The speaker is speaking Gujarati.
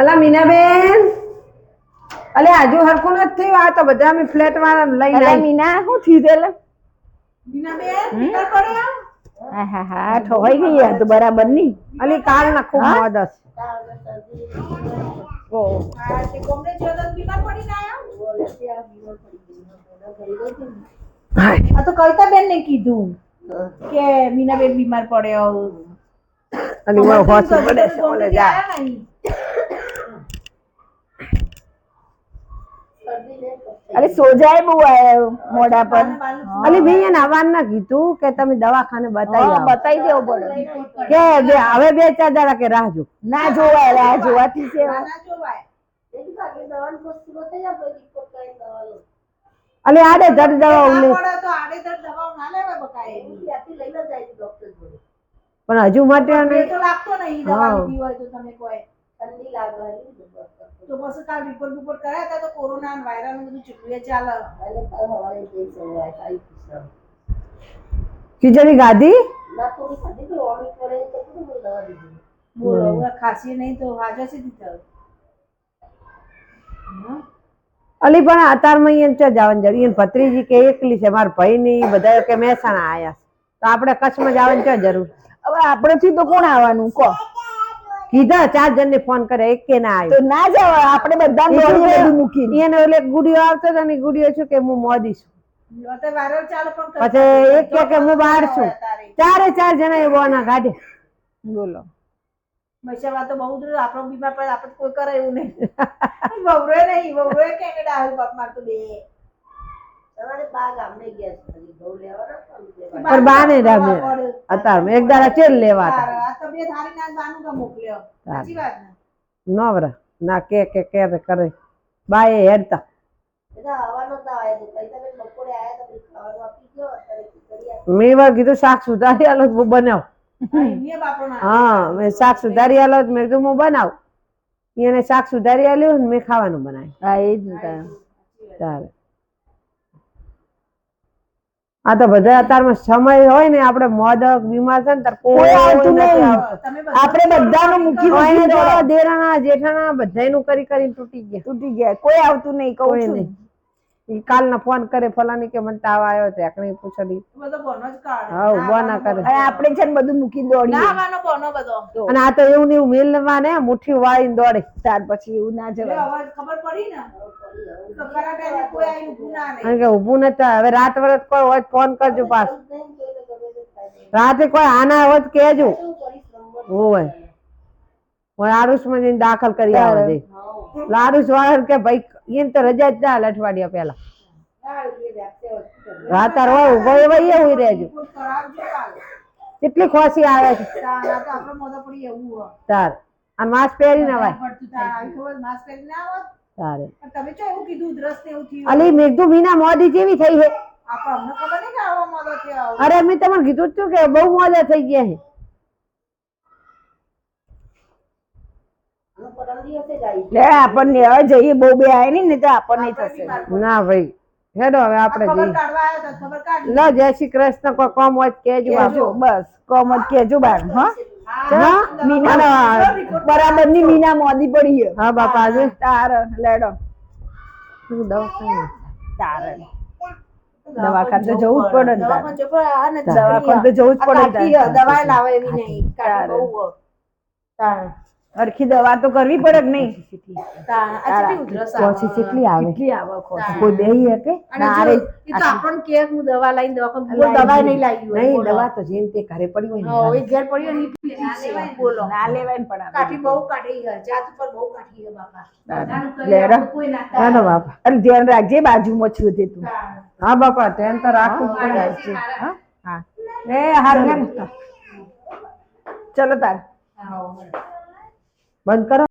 અલા મીનાબેન, અલે આજુ હરખું નથી થયું. આ તો બધા અમે ફ્લેટ વાળા લઈને અલા મીના શું થયું તે? મીનાબેન હા હા ઠોવાઈ ગઈ આ તો બરાબર નહીં. અલી કાલ ના ખૂબ મોદસ. આ તો કવિતા બેન ને કીધું કે મીનાબેન બીમાર પડ્યો. અલી મારો હોસ્પિટલ પડે છે ઓલે જા. અરે સોજાય બહુ આયા મોઢા પર. અલી ભાઈ એને આવાન ના કીધું કે તમે દવાખાને બતાવી આવો. બતાવી દેવો પડે કે હવે 2-4 દાડા કે રાહ જો. ના જોવાય રાહ જોવાથી છે. અલી આડે ધડ દવા ઉલે પણ હજુ માટે લાગતો નહીં દવા લીધી હોય તો તમે કોઈ ઠંડી લાગે તો પછી કાલ રિપોર્ટ કરાયા હતા તો કોરોના અને વાયરલ નું બધું ચૂકવે ચાલે. એટલે કાલ હવારે જઈ સવારે આવી પૂછો ખીચડી ગાધી ના થોડી ખાધી તો ઓડી પડે તો કેટલું દવા દીધી. બોલો હવે ખાસી નહીં તો વાજો છે દીધા. અલી પણ અતારમાં અહીંયા ચો જવાનું જરૂર. એને ભત્રીજી કે એકલી છે, મારા ભાઈ ની બધા કે મહેસાણા આયા તો આપણે કચ્છમાં જવાની ચો જરૂર. હવે આપણેથી તો કોણ આવવાનું કહો? કીધા 4 જણને ફોન કરે એક કે ના આવ્યો તો ના જાવ આપણે બધા દોડી બધું મૂકીને. એને ઓલે ગુડીઓ આવતો હતો ને ગુડીઓ છું કે હું મોદી છું. વાયરલ ચાલુ પણ પછી એક કે હું બહાર છું. 4 જણા એવો ના ગાડે. બોલો મૈસામાં તો બહુ દૂર આપણો બીમાર પડે આપણે કોઈ કરે એવું નહીં. વવરોય નહીં વવરોય કે ડાળ બાપ માર તો બે તમારે બા ગામને ગયા છે ઘઉં લેવાના પર બાને રામે અત્યારે એક દાડા ચેલ લેવા આ તબિયત હારી ના બાનું કા મોકલ્યો. સાચી વાત ને નવરા ના કે કરે બાએ હેડતા બધા આવવાનો તો આવે તો પૈસા બેન બપોરે આયા તો ખાવાનું આપી ગયો અત્યારે કરી મેં વાર કીધું શાક સુધારી આલો તો બનાવ. હા મેં શાક સુધારી આલો મેં કીધું હું બનાવ. એને શાક સુધારી આલ્યું ને મેં ખાવાનું બનાવ્યું. હા એ જ તારે આ તો બધા અત્યારમાં સમય હોય ને આપણે મોદક બીમાર છે ને તાર કોઈ આવતું નહીં. આપણે બધાનું મૂકી દેરાણા જેઠાણા બધાયનું કરી તૂટી ગયા. કોઈ આવતું નહીં કહું છું. ઈ કાલના ફોન કરે ફલાની કે મને તાવ આવ્યો છે એકણી પૂછડી બધો બોનો જ કાઢે. હા બોના કરે. અને આપણે છે ને બધું મૂકી દોડીએ. ના આવવાનો બોનો બધો. અને આ તો એવું ને એવું મેલવા ને મુઠ્ઠી વાળીને દોડે. ત્યાર પછી એવું ના જવાય. અવાજ ખબર પડી ને તો ખરા ટાઈમે કોઈ આઈ ઊભું ના રહે. કારણ કે ઊભું નતા. હવે રાત વરત કોઈ હોય ફોન કરજો પાછો. રાતે કોઈ આના હોય તો કહેજો. હોય આરુષમાં જઈને દાખલ કરી આવે છે. આરુષ વાળા કે ભાઈ એને તો રજા જ ચાલે અઠવાડિયા પહેલા. રાતાર હોય ઉભો હોય એવું રહેજો. કેટલી ખોસી આવે છે તાર અને માસ્ક પહેરીને અવાય તારે. તમે જો એવું કીધું દ્રષ્ટ એવું થયું. અલી મેઘદુ મીના મોદી જેવી થઈ છે. આપણને ખબર નહીં કે આવો મોદો થયો. અરે મેં તમને કીધું જ કે બહુ મોજા થઈ ગયા છે. લે આપણને હવે જઈએ બહુ બે આય નહીં ને તો આપણને થશે. ના ભાઈ હેડો હવે આપણે ખબર જઈએ. કાઢવા આવ્યો તો ખબર કાઢી. લો જય શ્રી કૃષ્ણ. કોઈ કામ હોય તો કહેજો. કેજો બસ કોમ જ કેજો બાર. હા હા મીના બરાબર ની મીના મોદી પડી છે. હા બાપા આજે તાર લેડો દવાખાને તારે દવાખાને તો જવું જ પડે ને તારે. દવાખાને દવાખાને તો જવું જ પડે ને તારે. દવા લાવે એવી નહીં. કાઢી બહુ તાર હરખી દવા તો કરવી પડે કે નહીં? ખોસી કેટલી આવે. કેટલી આવે ખોસી? કોઈ બેહી હકે ના રે એ તો આપણને કે હું દવા લઈને દવા નહીં લાવી હોય. નહીં દવા તો જેમ તે ઘરે પડી હોય હા ને. એ ઘેર પડ્યો નહીં પીધી છે. બોલો ના લેવાય ને પણ કાઠી બહુ કાઢી છે. જાત ઉપર બહુ કાઢી છે બાપા. બધાનું કરી લેરા. આપણે કોઈ ના ચાલો બાપા. અરે ધ્યાન રાખજે બાજુમાં છું તે તું. હા બાપા ધ્યાન તો રાખવું પડે. હા હા એ હાર ચલો તાર બંધ કરો.